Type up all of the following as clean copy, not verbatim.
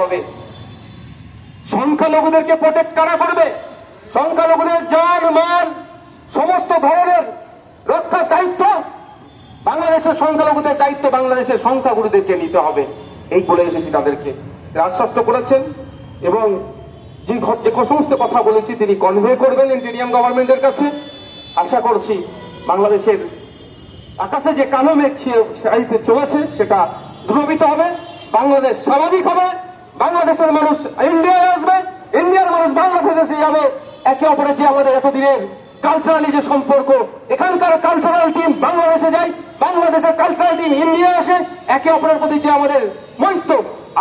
হবে। সংখ্যালঘুদেরকে প্রোটেক্ট কারা করবে? সংখ্যালঘুদের জান মাল সমস্ত ধরনের রক্ষার দায়িত্ব বাংলাদেশের সংখ্যালঘুদের দায়িত্ব বাংলাদেশের সংখ্যাগুরুদেরকে নিতে হবে। এই বলে এসেছি তাদেরকে আশ্বস্ত করেছেন এবং যে সমস্ত কথা বলেছি তিনি কনভে করবেন ইন্টেরিয়াম গভর্নমেন্টের কাছে। আশা করছি বাংলাদেশের আকাশে যে কালো মেঘ সাহিত্যে চলেছে সেটা ধ্রুবিত হবে, বাংলাদেশ স্বাভাবিক হবে, বাংলাদেশের মানুষ ইন্ডিয়ায় আসবে, ইন্ডিয়ার মানুষ বাংলাদেশে যাবে। একে অপরের যে আমাদের এতদিনের কালচারালি যে সম্পর্ক, এখানকার কালচারাল টিম বাংলাদেশে যায়, বাংলাদেশের কালচারাল টিম ইন্ডিয়ায় আসে, একে অপরের প্রতি যে আমাদের মৈত্র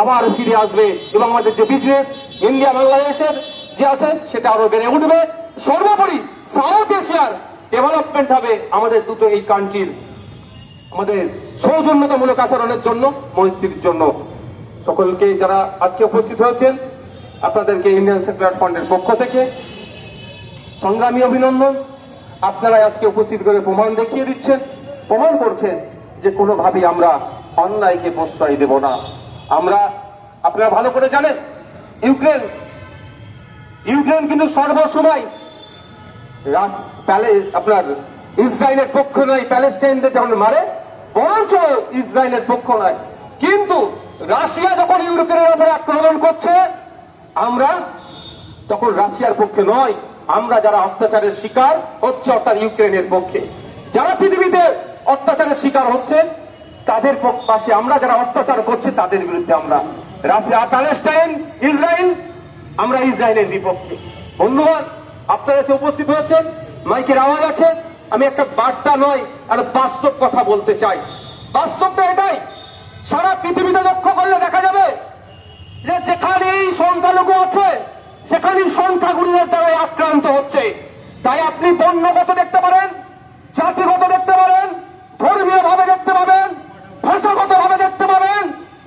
আবার ফিরে আসবে এবং আমাদের যে বিজনেস ইন্ডিয়া বাংলাদেশের যে আছে সেটা আরো বেড়ে উঠবে। সর্বোপরি সাউথ এশিয়ার ডেভেলপমেন্ট হবে আমাদের দুটো এই কান্ট্রির আমাদের সৌজন্যতামূলক আচরণের জন্য, মৈত্রীর জন্য। সকলকে যারা আজকে উপস্থিত হয়েছেন আপনাদেরকে ইন্ডিয়ান সেকুলার ফ্রন্টের পক্ষ থেকে সংগ্রামী অভিনন্দন। আপনারা আজকে উপস্থিত করে প্রমাণ দেখিয়ে দিচ্ছেন, প্রমাণ করছেন যে কোনোভাবেই আমরা অন্যায়কে প্রশ্রয় দেব না। আমরা আপনারা ভালো করে জানেন ইউক্রেন কিন্তু সর্বসময় আপনার ইসরায়েলের পক্ষ নয়, প্যালেস্টাইনদের যখন মারে বরঞ্চ ইসরায়েলের পক্ষ নয়। কিন্তু রাশিয়া যখন ইউক্রেনের উপরে আক্রমণ করছে আমরা তখন রাশিয়ার পক্ষে নয়, আমরা যারা অত্যাচারের শিকার হচ্ছে অর্থাৎ ইউক্রেনের পক্ষে, যারা পৃথিবীতে অত্যাচারের শিকার হচ্ছে তাদের পাশে আমরা, যারা অত্যাচার করছে তাদের বিরুদ্ধে আমরা। রাশিয়া প্যালেস্টাইন ইসরায়েল, আমরা ইসরায়েলের বিপক্ষে। বন্ধুগণ আপনারা এসে উপস্থিত হয়েছেন, মাইকের আওয়াজ আছে, আমি একটা বার্তা নয় আর বাস্তব কথা বলতে চাই। বাস্তবটা এটাই, সারা পৃথিবীতে লক্ষ্য করলে দেখা যাবে যে যেখানেই সংখ্যালঘু আছে সেখানেই সংখ্যাগুরুদের দ্বারাই আক্রান্ত হচ্ছে। তাই আপনি বর্ণগত দেখতে পারেন, জাতিগত দেখতে পারেন, ধর্মীয় ভাবে দেখতে পাবেন, ভাষাগত ভাবে দেখতে পাবেন,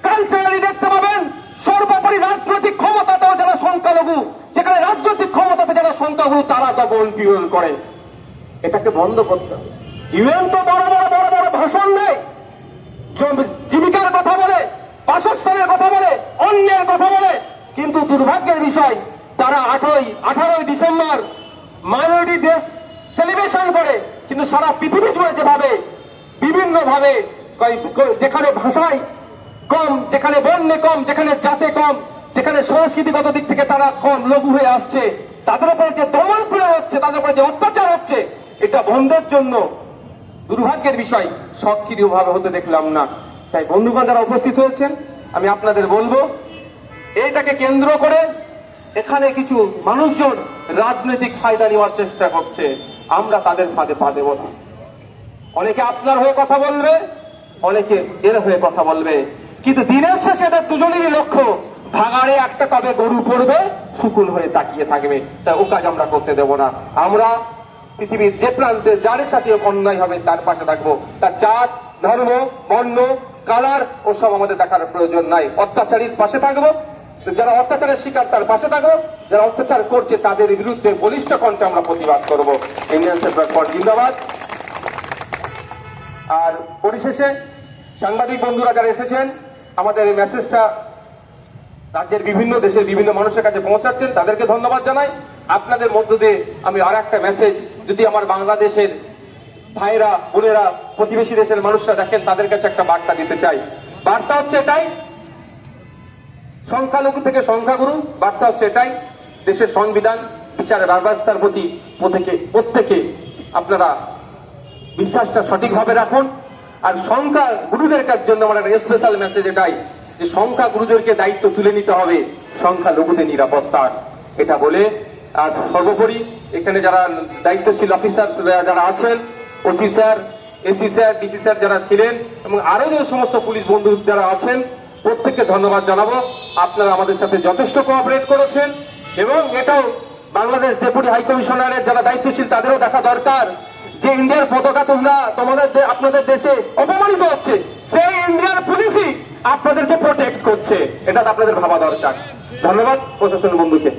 কালচারালি দেখতে পাবেন, সর্বোপরি রাজনৈতিক ক্ষমতাতেও যারা সংখ্যালঘু, যেখানে রাজনৈতিক ক্ষমতাতে যারা সংখ্যাগুরু তারা দমন পীড়ন করে। এটাকে বন্ধ করতে হবে। ইউএন তো বড় বড় বড় বড় ভাষণ দেয়, জীবিকার কথা বলে, বাসস্থানের কথা বলে, অন্যের কথা বলে, কিন্তু দুর্ভাগ্যের বিষয় তারা 18ই ডিসেম্বর মাইনরিটি ডে সেলিব্রেশন করে, কিন্তু সারা পৃথিবী জুড়ে যেভাবে বিভিন্ন ভাবে যেখানে ভাষায় কম, যেখানে বর্ণে কম, যেখানে জাতে কম, যেখানে সংস্কৃতিগত দিক থেকে তারা কম লঘু হয়ে আসছে, তাদের উপরে যে দমন পীড়ন হচ্ছে, তাদের উপরে যে অত্যাচার হচ্ছে, এটা বন্ধের জন্য দুর্ভাগ্যের বিষয় সক্রিয়ভাবে হতে দেখলাম না। তাই বন্ধুগণ যারা উপস্থিত হয়েছেন আমি আপনাদের বলবো, এইটাকে কেন্দ্র করে এখানে কিছু মানুষজন রাজনৈতিক ফায়দা নেওয়ার চেষ্টা করছে, আমরা তাদের ফাঁদে পা দেব না। অনেকে আপনার হয়ে কথা বলবে, অনেকে এর হয়ে কথা বলবে, কিন্তু দিনের শেষে এদের দুজনেরই লক্ষ্য ভাগাড়ে একটা তবে গরু পড়বে, শুকুন হয়ে তাকিয়ে থাকবে। তাই ও কাজ আমরা করতে দেব না। আমরা পৃথিবীর যে প্রান্তে যার সাথে অন্যায় হবে তার পাশে থাকবো। তার জাত, ধর্ম, বর্ণ, কালার ওসব আমাদের দেখার প্রয়োজন নাই। অত্যাচারীর পাশে থাকবো, যারা অত্যাচারের শিকার তার পাশে থাকবো, যারা অত্যাচার করছে তাদের বিরুদ্ধে বলিষ্ঠ কণ্ঠে আমরা প্রতিবাদ করবো। ইন্ডিয়ান সেকুলার ফ্রন্ট জিন্দাবাদ। আর পরিশেষে সাংবাদিক বন্ধুরা যারা এসেছেন আমাদের এই মেসেজটা রাজ্যের বিভিন্ন দেশের বিভিন্ন মানুষের কাছে পৌঁছাচ্ছেন, তাদেরকে ধন্যবাদ জানাই। আপনাদের মধ্য দিয়ে আমি আর একটা মেসেজ যদি আমার বাংলাদেশের ভাইরা বোনেরা প্রতিবেশী দেশের মানুষরা দেখেন তাদের কাছে একটা বার্তা দিতে চাই। বার্তা হচ্ছে এটাই, সংখ্যালঘু থেকে সংখ্যাগুরু, বার্তা হচ্ছে এটাই, দেশের সংবিধান বিচারের ব্যবস্থার প্রতি প্রত্যেকে আপনারা বিশ্বাসটা সঠিকভাবে রাখুন। আর সংখ্যা গুরুদের জন্য আমার একটা স্পেশাল মেসেজ এটাই যে সংখ্যা গুরুদেরকে দায়িত্ব তুলে নিতে হবে সংখ্যালঘুদের নিরাপত্তার। এটা বলে আর সর্বোপরি এখানে যারা দায়িত্বশীল অফিসার যারা আছেন, OC sir, AC sir, DC sir যারা ছিলেন এবং আরো যে সমস্ত পুলিশ বন্ধু যারা আছেন প্রত্যেককে ধন্যবাদ জানাবো। আপনারা আমাদের সাথে যথেষ্ট কোঅপারেট করেছেন এবং এটাও বাংলাদেশ ডেপুটি হাই কমিশনারের যারা দায়িত্বশীল তাদেরও দেখা দরকার যে ইন্ডিয়ার পতাকা আপনাদের দেশে অপমানিত হচ্ছে, সেই ইন্ডিয়ার পুলিশই আপনাদেরকে প্রোটেক্ট করছে, এটা আপনাদের ভাবা দরকার। ধন্যবাদ প্রশাসন বন্ধুকে।